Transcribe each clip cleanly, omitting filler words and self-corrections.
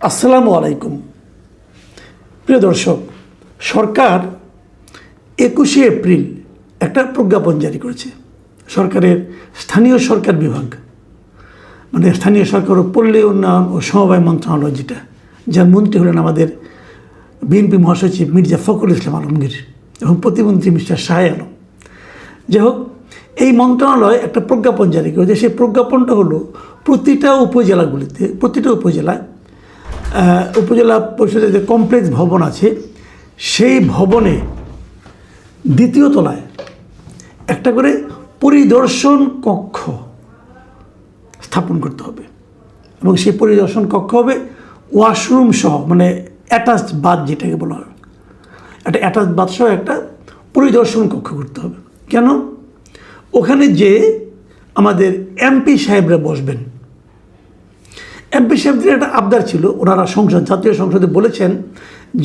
আসসালামু আলাইকুম। প্রিয় দর্শক, সরকার 21শে এপ্রিল একটা প্রজ্ঞাপন জারি করেছে। সরকারের স্থানীয় সরকার বিভাগ, মানে স্থানীয় সরকার ও পল্লী উন্নয়ন ও সমবায় মন্ত্রণালয়, যার মন্ত্রী হলেন আমাদের বিএনপি মহাসচিব মির্জা ফখরুল ইসলাম আলমগীর এবং প্রতিমন্ত্রী মিস্টার শাহ আলম। যাই হোক, এই মন্ত্রণালয় একটা প্রজ্ঞাপন জারি করেছে। সেই প্রজ্ঞাপনটা হলো প্রতিটা উপজেলা পরিষদের যে কমপ্লেক্স ভবন আছে, সেই ভবনে দ্বিতীয় তলায় একটা করে পরিদর্শন কক্ষ স্থাপন করতে হবে এবং সেই পরিদর্শন কক্ষ হবে ওয়াশরুম সহ, মানে অ্যাটাচড বাথ যেটাকে বলা হয়, একটা অ্যাটাচড বাথ সহ একটা পরিদর্শন কক্ষ করতে হবে। কেন? ওখানে যে আমাদের এমপি সাহেবরা বসবেন, এমপি সাহেবদের একটা আবদার ছিল। ওনারা জাতীয় সংসদে বলেছেন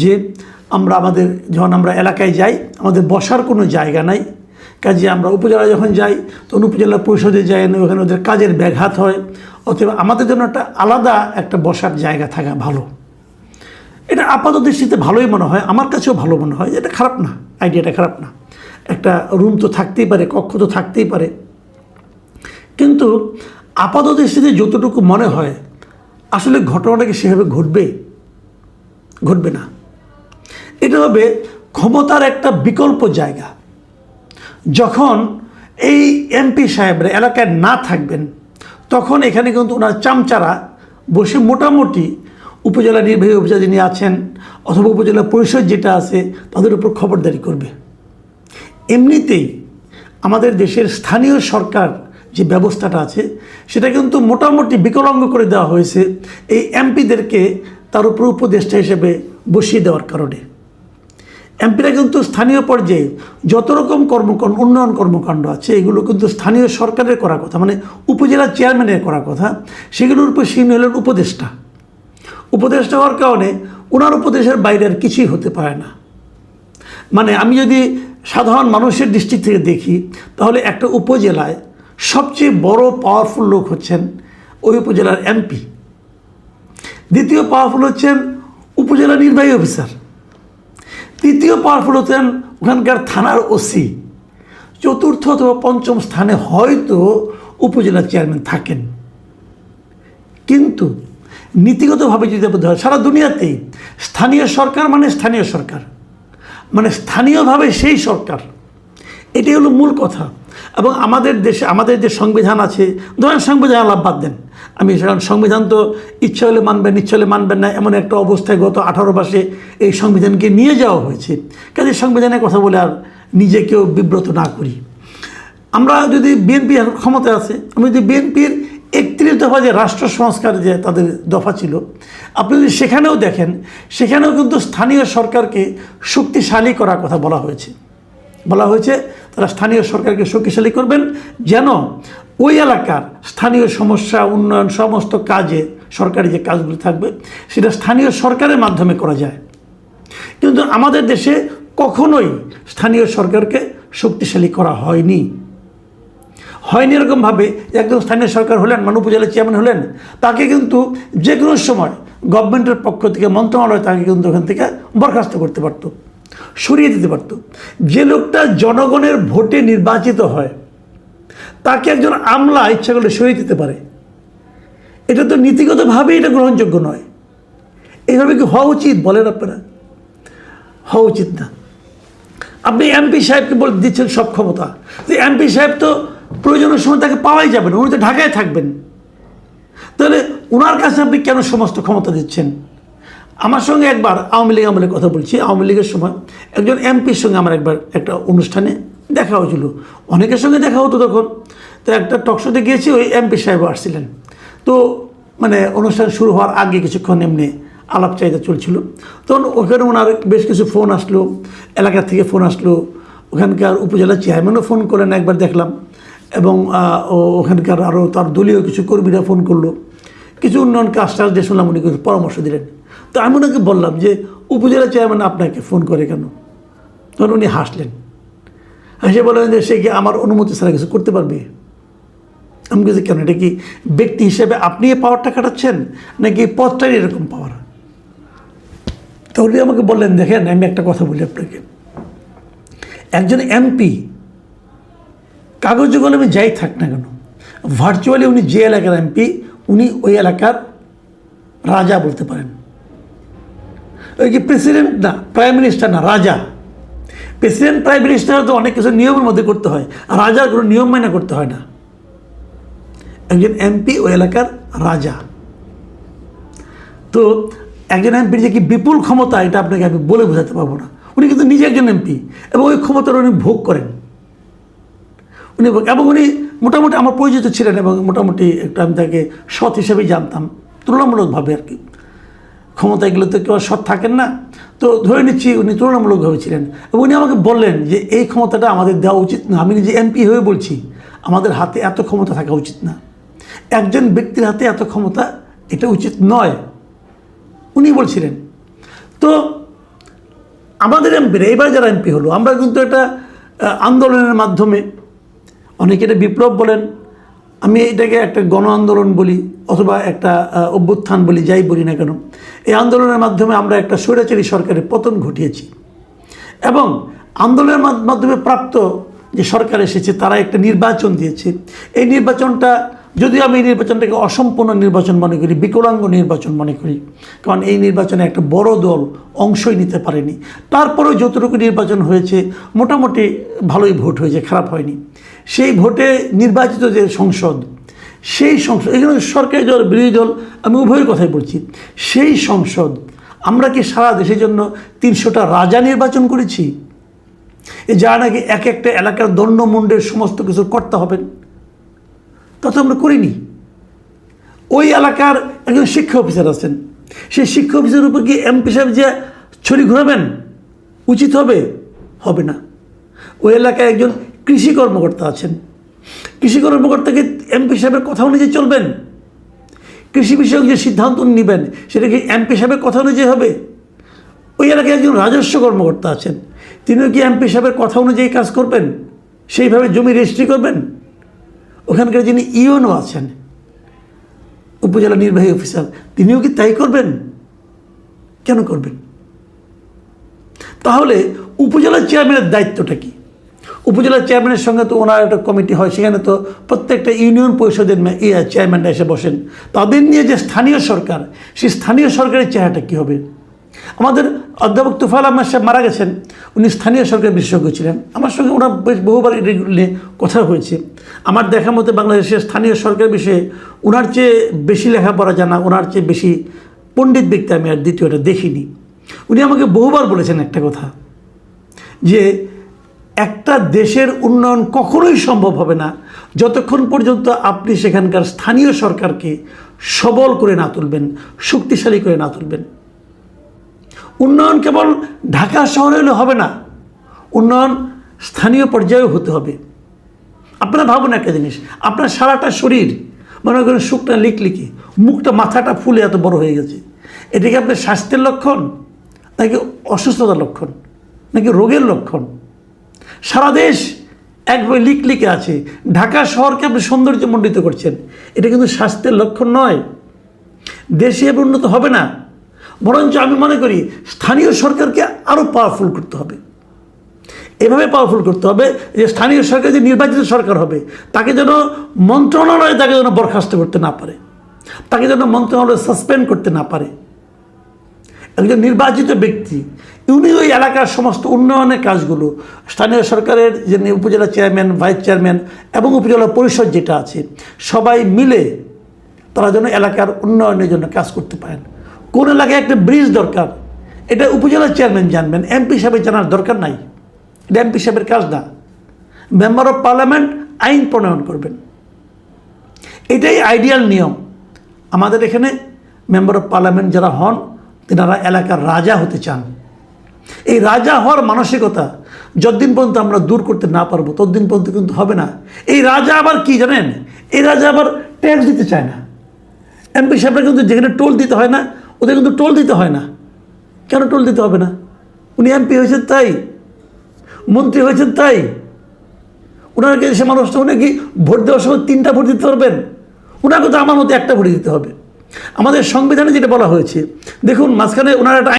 যে যখন আমরা এলাকায় যাই, আমাদের বসার কোনো জায়গা নাই, কাজে আমরা উপজেলা যখন যাই তখন উপজেলা পরিষদে যাই না, ওখানে ওদের কাজের ব্যাঘাত হয়। অথবা আমাদের জন্য আলাদা একটা বসার জায়গা থাকা ভালো। এটা আপাত দৃষ্টিতে ভালোই মনে হয়, আমার কাছেও ভালো মনে হয়। এটা খারাপ না, আইডিয়াটা খারাপ না। একটা রুম তো থাকতেই পারে, কক্ষ তো থাকতেই পারে, কিন্তু আপাত দৃষ্টিতে যতটুকু মনে হয় আসলে ঘটনাটা কি সেভাবে ঘটবে না। এটা হবে ক্ষমতার একটা বিকল্প জায়গা। যখন এই এমপি সাহেবরা এলাকায় না থাকবেন, তখন এখানে কিন্তু ওনার চামচারা বসে মোটামুটি উপজেলা নির্বাহী অফিসার যিনি আছেন অথবা উপজেলা পরিষদ যেটা আছে তাদের উপর খবরদারি করবে। এমনিতেই আমাদের দেশের স্থানীয় সরকার যে ব্যবস্থাটা আছে সেটা কিন্তু মোটামুটি বিকলাঙ্গ করে দেওয়া হয়েছে এই এমপিদেরকে তার উপর উপদেষ্টা হিসেবে বসিয়ে দেওয়ার কারণে। এমপিরা কিন্তু স্থানীয় পর্যায়ে যত রকম উন্নয়ন কর্মকাণ্ড আছে এগুলো কিন্তু স্থানীয় সরকারের করার কথা, মানে উপজেলা চেয়ারম্যানের করার কথা। সেগুলোর উপর তিনি হলেন উপদেষ্টা হওয়ার কারণে ওনার উপদেশের বাইরে আর কিছুই হতে পারে না। মানে আমি যদি সাধারণ মানুষের দৃষ্টি থেকে দেখি, তাহলে একটা উপজেলায় সবচেয়ে বড় পাওয়ারফুল লোক হচ্ছেন ওই উপজেলার এমপি, দ্বিতীয় পাওয়ারফুল হচ্ছেন উপজেলা নির্বাহী অফিসার, তৃতীয় পাওয়ারফুল হচ্ছেন ওখানকার থানার ওসি, চতুর্থ অথবা পঞ্চম স্থানে হয়তো উপজেলা চেয়ারম্যান থাকেন। কিন্তু নীতিগতভাবে যদি হয় সারা দুনিয়াতেই স্থানীয় সরকার মানে স্থানীয়ভাবে সেই সরকার, এটাই হলো মূল কথা। এবং আমাদের দেশে আমাদের যে সংবিধান আছে, ধরেন সংবিধান লাভ বাদ দেন, আমি সংবিধান তো ইচ্ছা হলে মানবেন, ইচ্ছা হলে মানবেন না, এমন একটা অবস্থায় গত 18 মাসে এই সংবিধানকে নিয়ে যাওয়া হয়েছে। কাজে সংবিধানের কথা বলে আর নিজেকেও বিব্রত না করি। আমরা যদি বিএনপি এখন ক্ষমতায় আছে, আমি যদি বিএনপির 31 দফা যে রাষ্ট্র সংস্কার যে তাদের দফা ছিল, আপনি যদি সেখানেও দেখেন, সেখানেও কিন্তু স্থানীয় সরকারকে শক্তিশালী করার কথা বলা হয়েছে। তারা স্থানীয় সরকারকে শক্তিশালী করবেন যেন ওই এলাকার স্থানীয় সমস্যা, উন্নয়ন, সমস্ত কাজে সরকারি যে কাজগুলো থাকবে সেটা স্থানীয় সরকারের মাধ্যমে করা যায়। কিন্তু আমাদের দেশে কখনোই স্থানীয় সরকারকে শক্তিশালী করা হয়নি এরকমভাবে। একজন স্থানীয় সরকার হলেন, মানে উপজেলা চেয়ারম্যান হলেন, তাকে কিন্তু যে কোনো সময় গভর্নমেন্টের পক্ষ থেকে মন্ত্রণালয় তাকে কিন্তু ওখান থেকে বরখাস্ত করতে পারত, সরিয়ে দিতে পারত। যে লোকটা জনগণের ভোটে নির্বাচিত হয় তাকে একজন আমলা ইচ্ছা করলে সরিয়ে দিতে পারে। এটা তো নীতিগতভাবে এটা গ্রহণযোগ্য নয়। এইভাবে কি হওয়া উচিত বলেন আপনারা? হওয়া উচিত না। আপনি এমপি সাহেবকে বলে দিচ্ছেন সব ক্ষমতা, এমপি সাহেব তো প্রয়োজনের সময় তাকে পাওয়াই যাবে না, উনি তো ঢাকায় থাকবেন। তাহলে ওনার কাছে আপনি কেন সমস্ত ক্ষমতা দিচ্ছেন? আমার সঙ্গে একবার আওয়ামী লীগ আমলের কথা বলছি, আওয়ামী লীগের সময় একজন এমপির সঙ্গে আমার একবার একটা অনুষ্ঠানে দেখা হয়েছিল। অনেকের সঙ্গে দেখা হতো তখন। তো একটা টকশোতে গিয়েছি, ওই এমপি সাহেবও আসছিলেন। তো মানে অনুষ্ঠান শুরু হওয়ার আগে কিছুক্ষণ এমনি আলাপ চাহিদা চলছিল। তখন ওখানে ওনার বেশ কিছু ফোন আসলো, এলাকা থেকে ফোন আসলো, ওখানকার উপজেলা চেয়ারম্যানও ফোন করলেন একবার দেখলাম, এবং ওখানকার আরও তার দলীয় কিছু কর্মীরা ফোন করলো, কিছু উন্নয়ন কাজ দিয়ে শুনলাম, উনি কিছু পরামর্শ দিলেন। তো আমি ওনাকে বললাম যে উপজেলা চেয়ারম্যান আপনাকে ফোন করে কেন? তখন উনি হাসলেন, হেসে বললেন যে সে কি আমার অনুমতি ছাড়া কিছু করতে পারবে? আমি কিছু কেন, এটা কি ব্যক্তি হিসেবে আপনি এই পাওয়ারটা কাটাচ্ছেন নাকি পদটাই এরকম পাওয়ার? তো উনি আমাকে বললেন, দেখেন আমি একটা কথা বলি আপনাকে, একজন এমপি কাগজে কলমে যাই থাক না কেন, ভার্চুয়ালি উনি যে এলাকার এমপি উনি ওই এলাকার রাজা বলতে পারেন। ওই কি প্রেসিডেন্ট না, প্রাইম মিনিস্টার না, রাজা। প্রেসিডেন্ট প্রাইম মিনিস্টার তো অনেক কিছু নিয়মের মধ্যে করতে হয়, আর রাজার কোনো নিয়ম মাইনা করতে হয় না। একজন এমপি ওই এলাকার রাজা। তো একজন এমপির যে কি বিপুল ক্ষমতা, এটা আপনাকে আমি বলে বোঝাতে পারবো না। উনি কিন্তু নিজে একজন এমপি এবং ওই ক্ষমতার উনি ভোগ করেন। এবং উনি মোটামুটি আমার পরিচিত ছিলেন এবং মোটামুটি একটু আমি তাকে সৎ হিসেবেই জানতাম, তুলনামূলকভাবে আর কি। ক্ষমতা এগুলো তো কেউ সৎ থাকেন না, তো ধরে নিচ্ছি উনি তুলনামূলকভাবে ছিলেন। এবং উনি আমাকে বললেন যে এই ক্ষমতাটা আমাদের দেওয়া উচিত না। আমি নিজে এমপি হয়ে বলছি, আমাদের হাতে এত ক্ষমতা থাকা উচিত না, একজন ব্যক্তির হাতে এত ক্ষমতা, এটা উচিত নয়, উনি বলছিলেন। তো আমাদের এমপিরা এবার যারা এমপি হলো, আমরা কিন্তু একটা আন্দোলনের মাধ্যমে, অনেকে এটা বিপ্লব বলেন, আমি এটাকে একটা গণ আন্দোলন বলি অথবা একটা অভ্যুত্থান বলি, যাই বলি না কেন, এই আন্দোলনের মাধ্যমে আমরা একটা স্বৈরাচারী সরকারের পতন ঘটিয়েছি। এবং আন্দোলনের মাধ্যমে প্রাপ্ত যে সরকার এসেছে তারা একটা নির্বাচন দিয়েছে। এই নির্বাচনটা, যদিও আমি এই নির্বাচনটাকে অসম্পূর্ণ নির্বাচন মনে করি, বিকলাঙ্গ নির্বাচন মনে করি, কারণ এই নির্বাচনে একটা বড় দল অংশই নিতে পারেনি। তারপরেও যতটুকু নির্বাচন হয়েছে মোটামুটি ভালোই ভোট হয়েছে, খারাপ হয়নি। সেই ভোটে নির্বাচিত যে সংসদ, সেই সংসদ, এখানে সরকারি দল বিরোধী দল আমি উভয়ের কথাই বলছি, সেই সংসদ আমরা কি সারা দেশের জন্য 300টা রাজা নির্বাচন করেছি, যা নাকি এক একটা এলাকার দণ্ডমুণ্ডের সমস্ত কিছু করতে হবেন, তা তো আমরা করিনি। ওই এলাকার একজন শিক্ষা অফিসার আছেন, সেই শিক্ষা অফিসারের উপর কি এমপি সাহেব যে ছড়ি ঘোরাবেন উচিত হবে? হবে না। ওই এলাকায় একজন কৃষি কর্মকর্তা আছেন, কৃষি কর্মকর্তাকে এমপি সাহেবের কথা অনুযায়ী চলবেন? কৃষি বিষয়ক যে সিদ্ধান্ত নেবেন সেটা কি এমপি সাহেবের কথা অনুযায়ী হবে? ওই এলাকায় একজন রাজস্ব কর্মকর্তা আছেন, তিনিও কি এমপি সাহেবের কথা অনুযায়ী কাজ করবেন? সেইভাবে জমি রেজিস্ট্রি করবেন? ওখানকার যিনি ইওনও আছেন, উপজেলা নির্বাহী অফিসার, তিনিও কি তাই করবেন? কেন করবেন? তাহলে উপজেলা চেয়ারম্যানের দায়িত্বটা কি? উপজেলা চেয়ারম্যানের সঙ্গে তো ওনার একটা কমিটি হয়, সেখানে তো প্রত্যেকটা ইউনিয়ন পরিষদের চেয়ারম্যানরা এসে বসেন। তাদের নিয়ে যে স্থানীয় সরকার, সেই স্থানীয় সরকারের চেহারাটা কী হবে? আমাদের অধ্যাপক তুফাইল আহমেদ সাহেব মারা গেছেন, উনি স্থানীয় সরকার বিশেষজ্ঞ ছিলেন। আমার সঙ্গে ওনার বেশ বহুবার নিয়ে কথা হয়েছে। আমার দেখা মতে বাংলাদেশের স্থানীয় সরকার বিষয়ে ওনার চেয়ে বেশি লেখাপড়া জানা, ওনার চেয়ে বেশি পণ্ডিত ব্যক্তি আমি আর দ্বিতীয়টা দেখিনি। উনি আমাকে বহুবার বলেছেন একটা কথা, যে একটা দেশের উন্নয়ন কখনোই সম্ভব হবে না যতক্ষণ পর্যন্ত আপনি সেখানকার স্থানীয় সরকারকে সবল করে না তুলবেন, শক্তিশালী করে না তুলবেন। উন্নয়ন কেবল ঢাকা শহরে হলে হবে না, উন্নয়ন স্থানীয় পর্যায়েও হতে হবে। আপনারা ভাবুন একটা জিনিস, আপনার সারাটা শরীর মনে করেন শুকনা লিকলিকি, মুখটা মাথাটা ফুলে এত বড় হয়ে গেছে, এটা কি আপনার স্বাস্থ্যের লক্ষণ, নাকি অসুস্থতার লক্ষণ, নাকি রোগের লক্ষণ? সারা দেশ একভাবে লিকলিকে আছে, ঢাকা শহরকে আপনি সৌন্দর্যমণ্ডিত করছেন, এটা কিন্তু স্বাস্থ্যের লক্ষণ নয়। দেশে এভাবে উন্নত হবে না। বরঞ্চ আমি মনে করি স্থানীয় সরকারকে আরও পাওয়ারফুল করতে হবে। এভাবে পাওয়ারফুল করতে হবে যে স্থানীয় সরকার যে নির্বাচিত সরকার হবে তাকে যেন মন্ত্রণালয়ে তাকে যেন বরখাস্ত করতে না পারে, তাকে যেন মন্ত্রণালয়ে সাসপেন্ড করতে না পারে। একজন নির্বাচিত ব্যক্তি উনি ওই এলাকার সমস্ত উন্নয়নের কাজগুলো স্থানীয় সরকারের যে উপজেলা চেয়ারম্যান, ভাইস চেয়ারম্যান এবং উপজেলা পরিষদ যেটা আছে সবাই মিলে তারা যেন এলাকার উন্নয়নের জন্য কাজ করতে পারেন। কোন এলাকায় একটা ব্রিজ দরকার, এটা উপজেলা চেয়ারম্যান জানবেন, এমপি সাহেবের জানার দরকার নাই, এটা এমপি সাহেবের কাজ না। মেম্বার অফ পার্লামেন্ট আইন প্রণয়ন করবেন, এটাই আইডিয়াল নিয়ম। আমাদের এখানে মেম্বার অফ পার্লামেন্ট যারা হন তেনারা এলাকার রাজা হতে চান। এই রাজা হওয়ার মানসিকতা যতদিন পর্যন্ত আমরা দূর করতে না পারবো ততদিন পর্যন্ত কিন্তু হবে না। এই রাজা আবার কি জানেন, এই রাজা আবার ট্যাক্স দিতে চায় না। এমপি সাহেবরা কিন্তু যেখানে টোল দিতে হয় না ওদের কিন্তু টোল দিতে হয় না। কেন টোল দিতে হবে না? উনি এমপি হয়েছেন তাই, মন্ত্রী হয়েছেন তাই। ওনাকে সে মানুষটা উনি কি ভোট দেওয়ার সময় 3টা ভোট দিতে পারবেন? ওনাকে তো আমার মতো একটা ভোট দিতে হবে। আমাদের সংবিধানে যেটা বলা হয়েছে দেখুন, মাঝখানে ওনার একটা